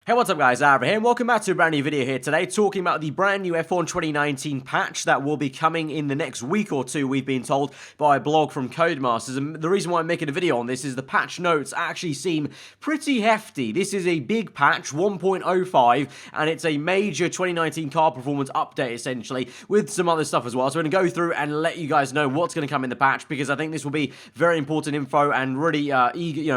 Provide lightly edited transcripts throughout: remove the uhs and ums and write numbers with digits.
Hey, what's up guys, aarava here, and welcome back to a brand new video here today, talking about the brand new F1 2019 patch that will be coming in the next week or two, we've been told, by a blog from Codemasters. And the reason why I'm making a video on this is the patch notes actually seem pretty hefty. This is a big patch, 1.05, and it's a major 2019 car performance update, essentially, with some other stuff as well. So I'm going to go through and let you guys know what's going to come in the patch, because I think this will be very important info and really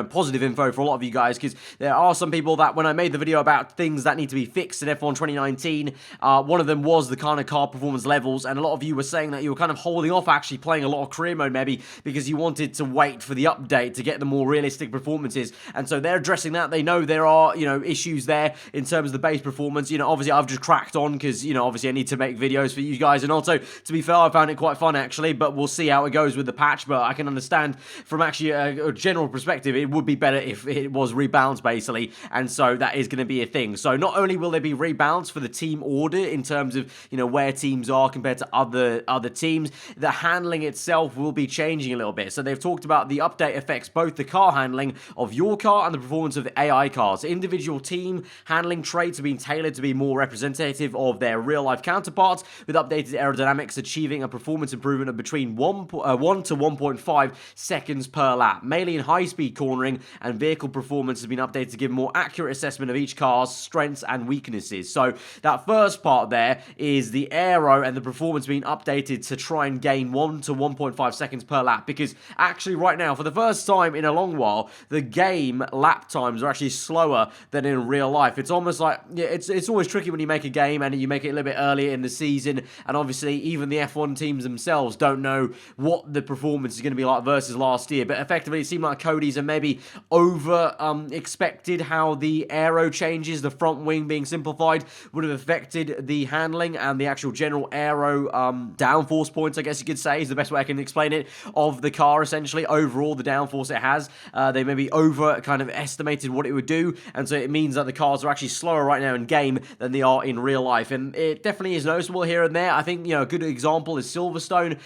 positive info for a lot of you guys, because there are some people that, when I made the video about things that need to be fixed in F1 2019. One of them was the kind of car performance levels, and a lot of you were saying that you were kind of holding off actually playing a lot of career mode maybe because you wanted to wait for the update to get the more realistic performances. And so they're addressing that. They know there are, issues there in terms of the base performance. Obviously I've just cracked on because, obviously I need to make videos for you guys, and also, to be fair, I found it quite fun actually, but we'll see how it goes with the patch. But I can understand from actually a general perspective, it would be better if it was rebalanced basically, and so that is going to be a thing. So not only will there be rebalance for the team order in terms of where teams are compared to other teams, the handling itself will be changing a little bit. So they've talked about the update affects both the car handling of your car and the performance of the AI cars. Individual team handling traits have been tailored to be more representative of their real life counterparts, with updated aerodynamics achieving a performance improvement of between 1 to 1.5 seconds per lap. Mainly in high speed cornering, and vehicle performance has been updated to give more accurate assessment of each car's strengths and weaknesses. So that first part there is the aero and the performance being updated to try and gain 1 to 1.5 seconds per lap, because actually right now, for the first time in a long while, the game lap times are actually slower than in real life. It's almost like, it's always tricky when you make a game and you make it a little bit earlier in the season, and obviously even the F1 teams themselves don't know what the performance is going to be like versus last year. But effectively it seemed like Cody's are maybe over expected how the aero changes, the front wing being simplified, would have affected the handling and the actual general aero downforce points, I guess you could say, is the best way I can explain it, of the car, essentially. Overall, the downforce it has, they maybe over kind of estimated what it would do, and so it means that the cars are actually slower right now in game than they are in real life, and it definitely is noticeable here and there. I think, a good example is Silverstone.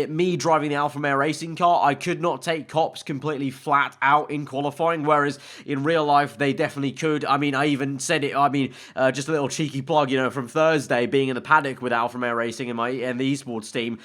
Me driving the Alfa Romeo racing car, I could not take cops completely flat out in qualifying, whereas in real life, they definitely could. I mean, I even said it, just a little cheeky plug, from Thursday, being in the paddock with Alfa Romeo Racing and the esports team,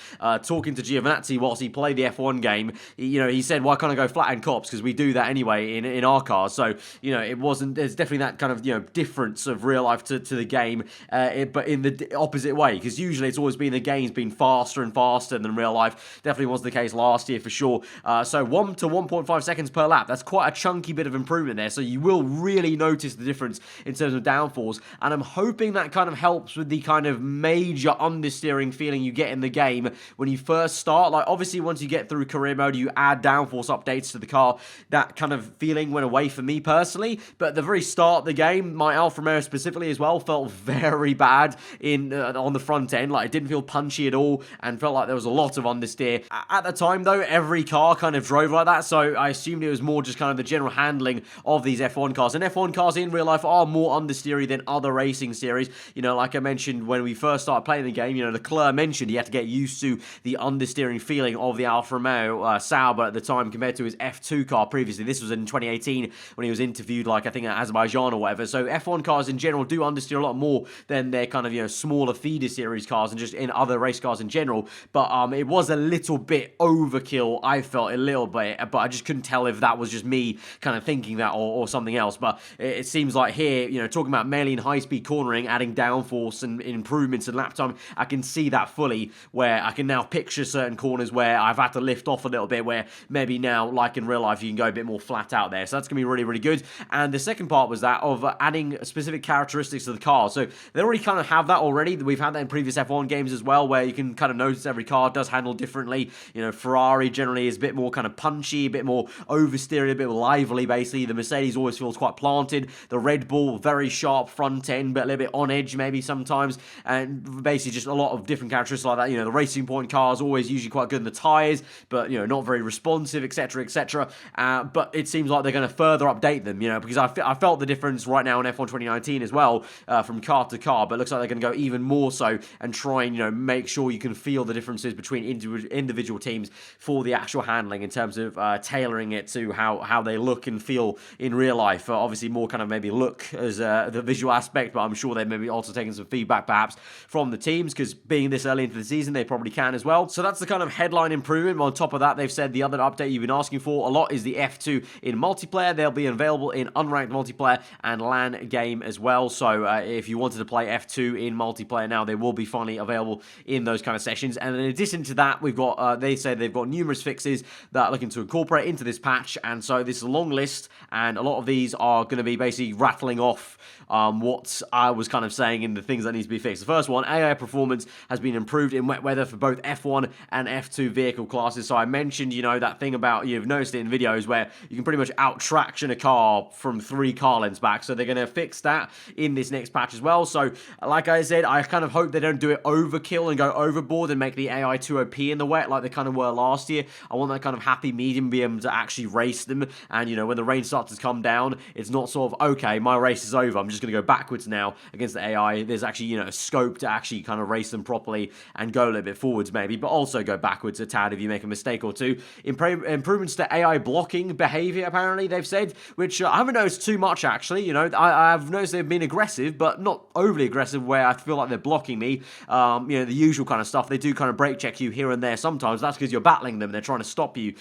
talking to Giovinazzi whilst he played the F1 game. He said, why can't I go flat in cops? Because we do that anyway in our cars. So, it wasn't, there's definitely that kind of, difference of real life to the game, but in the opposite way, because usually it's always been the game's been faster and faster than real life. Definitely was the case last year for sure. So 1 to 1.5 seconds per lap, that's quite a chunky bit of improvement there. So you will really notice the difference in terms of downforce, and I'm hoping that kind of helps with the kind of major understeering feeling you get in the game when you first start. Like, obviously once you get through career mode, you add downforce updates to the car. That kind of feeling went away for me personally, but at the very start of the game, my Alfa Romeo specifically as well felt very bad on the front end. Like, it didn't feel punchy at all and felt like there was a lot of understeer. At the time though, every car kind of drove like that, so I assumed it was more just kind of the general handling of these F1 cars. And F1 cars in real life are more understeery than other racing series. Like I mentioned when we first started playing the game, Leclerc mentioned he had to get used to the understeering feeling of the Alfa Romeo Sauber at the time compared to his F2 car previously. This was in 2018 when he was interviewed, like I think at Azerbaijan or whatever. So F1 cars in general do understeer a lot more than their kind of, smaller feeder series cars and just in other race cars in general. But it was a little bit overkill, I felt, a little bit, but I just couldn't tell if that was just me kind of thinking that or something else. But it seems like here, talking about mainly in high-speed cornering, adding downforce and improvements in lap time, I can see that fully, where I can now picture certain corners where I've had to lift off a little bit, where maybe now, like in real life, you can go a bit more flat out there. So that's going to be really, really good. And the second part was that of adding specific characteristics to the car. So they already kind of have that already. We've had that in previous F1 games as well, where you can kind of notice every car does handle differently. Ferrari generally is a bit more kind of punchy, a bit more oversteery, a bit lively, basically. The Mercedes always feels quite planted. The Red Bull, very sharp front end, but a little bit on edge maybe sometimes, and basically just a lot of different characteristics like that. The Racing Point cars always usually quite good in the tyres, but not very responsive, etc, etc. But it seems like they're going to further update them, because I felt the difference right now in F1 2019 as well, from car to car, but it looks like they're going to go even more so and try and make sure you can feel the differences between individual teams for the actual handling, in terms of tailoring it to how they look and feel in real life. Obviously more kind of maybe look as the visual aspect, but I'm sure they may be also taking some feedback perhaps from the teams, because being this early into the season, they probably can as well. So that's the kind of headline improvement. On top of that, they've said the other update you've been asking for a lot is the F2 in multiplayer. They'll be available in unranked multiplayer and LAN game as well. So if you wanted to play F2 in multiplayer now, they will be finally available in those kind of sessions. And in addition to that, we've got they say they've got numerous fixes that are looking to incorporate into this patch. And so this is a long list, and a lot of these are going to be basically rattling off what I was kind of saying in the things that need to be fixed. The first one, AI performance has been improved in wet weather for both F1 and F2 vehicle classes. So I mentioned, you know, that thing about, you've noticed it in videos where you can pretty much out-traction a car from 3 car lengths back. So they're going to fix that in this next patch as well. So like I said, I kind of hope they don't do it overkill and go overboard and make the AI too OP in the wet like they kind of were last year. I want that kind of happy medium, be able to actually race them. And, you know, when the rain starts to come down, it's not sort of, okay, my race is over, I'm just going to go backwards now against the AI. There's actually, you know, a scope to actually kind of race them properly and go a little bit forwards maybe, but also go backwards a tad if you make a mistake or two. Improvements to AI blocking behavior, apparently, they've said, which I haven't noticed too much, actually. You know, I've noticed they've been aggressive, but not overly aggressive where I feel like they're blocking me. You know, the usual kind of stuff. They do kind of brake check you here and there sometimes. That's because you're battling them. They're trying to stop you,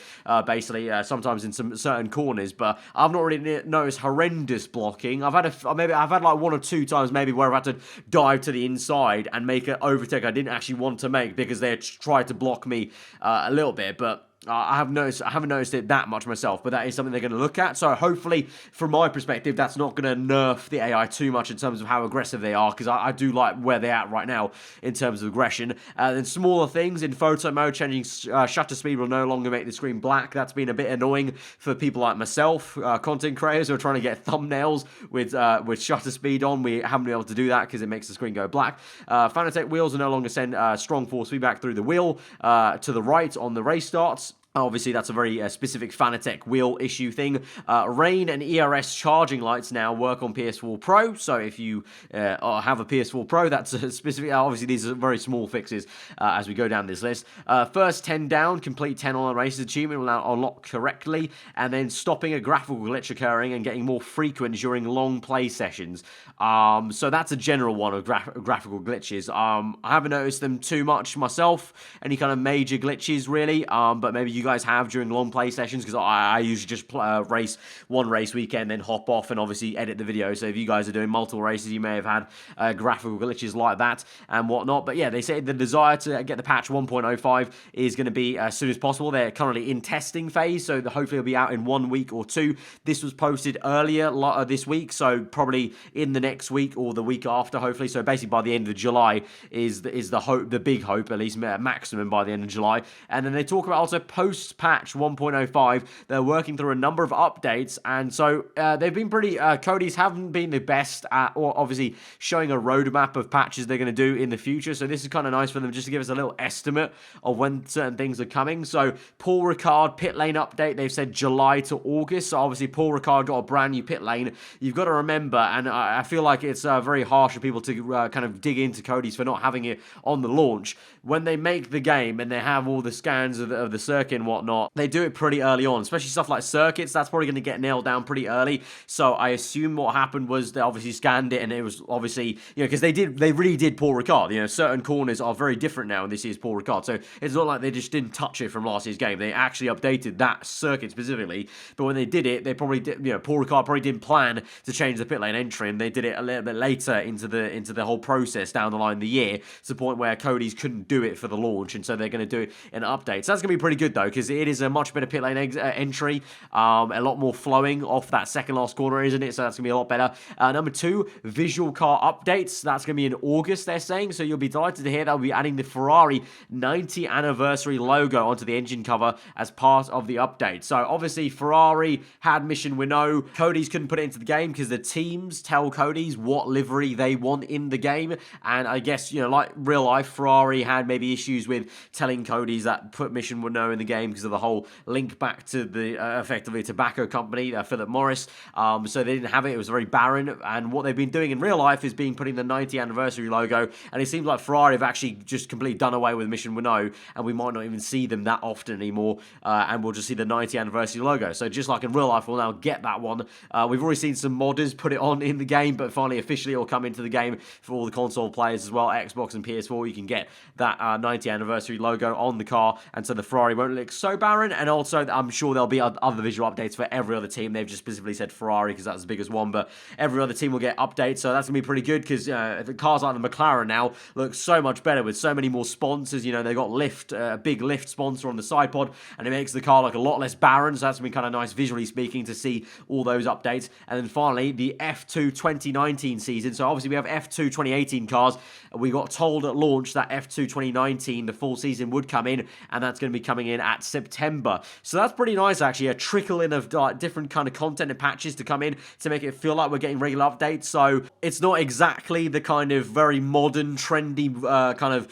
basically, sometimes in some certain corners, but I've not really noticed horrendous blocking. I've had like 1 or 2 times maybe where I've had to dive to the inside and make an overtake I didn't actually want to make because they tried to block me a little bit, but I haven't noticed it that much myself, but that is something they're going to look at. So hopefully, from my perspective, that's not going to nerf the AI too much in terms of how aggressive they are, because I do like where they're at right now in terms of aggression. Then smaller things in photo mode, changing shutter speed will no longer make the screen black. That's been a bit annoying for people like myself, content creators who are trying to get thumbnails with shutter speed on. We haven't been able to do that because it makes the screen go black. Fanatec wheels will no longer send strong force feedback through the wheel to the right on the race starts. Obviously, that's a very specific Fanatec wheel issue thing. Rain and ERS charging lights now work on PS4 Pro. So if you have a PS4 Pro, that's a specific. Obviously, these are very small fixes as we go down this list. First 10 down, complete 10 online races achievement will now unlock correctly. And then stopping a graphical glitch occurring and getting more frequent during long play sessions. So that's a general one of graphical glitches. I haven't noticed them too much myself, any kind of major glitches really, but maybe you guys have during long play sessions, because I usually just race one race weekend, then hop off and obviously edit the video. So if you guys are doing multiple races, you may have had graphical glitches like that and whatnot. But yeah, they say the desire to get the patch 1.05 is going to be as soon as possible. They're currently in testing phase, so hopefully it'll be out in 1 week or 2. This was posted earlier this week, so probably in the next week or the week after, hopefully. So basically by the end of July is the hope, the big hope, at least maximum by the end of July. And then they talk about also post-patch 1.05, they're working through a number of updates, and so they've been pretty, Cody's haven't been the best at, or obviously showing a roadmap of patches they're going to do in the future, so this is kind of nice for them just to give us a little estimate of when certain things are coming. So Paul Ricard pit lane update, they've said July to August, so obviously Paul Ricard got a brand new pit lane. You've got to remember, and I feel like it's very harsh for people to kind of dig into Cody's for not having it on the launch. When they make the game and they have all the scans of the circuit and whatnot, they do it pretty early on, especially stuff like circuits. That's probably going to get nailed down pretty early. So I assume what happened was they obviously scanned it, and it was obviously, you know, because they really did Paul Ricard. You know, certain corners are very different now, and this is Paul Ricard. So it's not like they just didn't touch it from last year's game. They actually updated that circuit specifically. But when they did it, they probably did, you know, Paul Ricard probably didn't plan to change the pit lane entry, and they did it a little bit later into the whole process down the line of the year, to the point where Cody's couldn't do it for the launch, and so they're going to do it in an update. So that's going to be pretty good though, because it is a much better pit lane entry, a lot more flowing off that second last corner, isn't it? So that's going to be a lot better. Number 2, visual car updates. That's going to be in August, they're saying, so you'll be delighted to hear they'll be adding the Ferrari 90th anniversary logo onto the engine cover as part of the update. So obviously Ferrari had Mission Winnow. Cody's couldn't put it into the game because the teams tell Cody's what livery they want in the game, and I guess, you know, like real life, Ferrari had maybe issues with telling Cody's that put Mission Winnow in the game game because of the whole link back to the effectively tobacco company, Philip Morris. So they didn't have it. It was very barren. And what they've been doing in real life is putting the 90th anniversary logo. And it seems like Ferrari have actually just completely done away with Mission Renault, and we might not even see them that often anymore. And we'll just see the 90th anniversary logo. So just like in real life, we'll now get that one. We've already seen some modders put it on in the game, but finally officially it will come into the game for all the console players as well, Xbox and PS4. You can get that 90th anniversary logo on the car, and so the Ferrari won't look so barren. And also, I'm sure there'll be other visual updates for every other team. They've just specifically said Ferrari because that's the biggest one, but every other team will get updates, so that's going to be pretty good because the cars like the McLaren now look so much better with so many more sponsors. You know, they've got a big lift sponsor on the side pod, and it makes the car look a lot less barren, so that's going to be kind of nice visually speaking to see all those updates. And then finally, the F2 2019 season. So obviously we have F2 2018 cars. We got told at launch that F2 2019, the full season, would come in, and that's going to be coming in at September. So that's pretty nice, actually, a trickle in of different kind of content and patches to come in to make it feel like we're getting regular updates. So it's not exactly the kind of very modern, trendy kind of,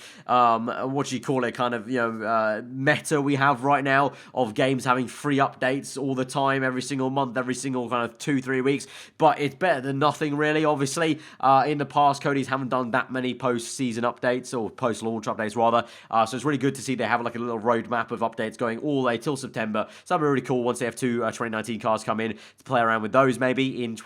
what do you call it, kind of, meta we have right now of games having free updates all the time, every single month, every single kind of 2-3 weeks, but it's better than nothing, really. Obviously, in the past, Cody's haven't done that many post-season updates, or post-launch updates, rather, so it's really good to see they have like a little roadmap of updates going all the way till September. So that'll be really cool once the F2 2019 cars come in to play around with those maybe in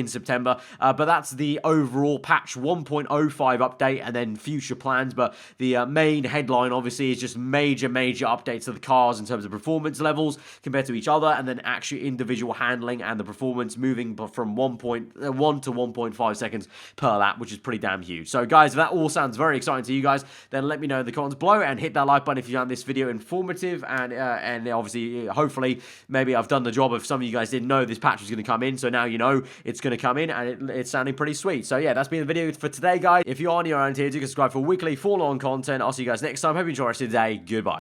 September. But that's the overall patch 1.05 update, and then future plans. But the main headline obviously is just major updates to the cars in terms of performance levels compared to each other, and then actually individual handling and the performance moving from 1.1 to 1.5 seconds per lap, which is pretty damn huge. So guys, if that all sounds very exciting to you guys, then let me know in the comments below, and hit that like button if you found this video informative, and obviously hopefully maybe I've done the job if some of you guys didn't know this patch was going to come in, so now you know it's going to come in, and it's sounding pretty sweet. So yeah, that's been the video for today, guys. If you are new around here, do subscribe for weekly full-on content. I'll see you guys next time. Hope you enjoy the rest of the day. Goodbye.